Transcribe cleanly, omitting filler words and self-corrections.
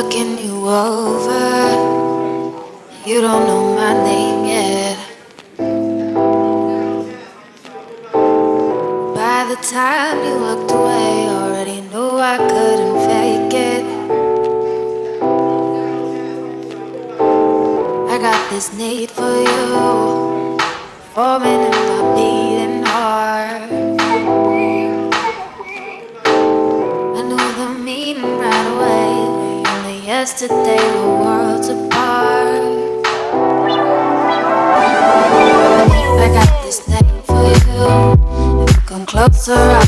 looking you over. You don't know my name yet. By the time you looked away, already knew I couldn't fake it. I got this need for you, forming in my beating heart. I knew the meaning right away. Only yesterday we're worlds apart. I got this name for you. If you come closer, I'll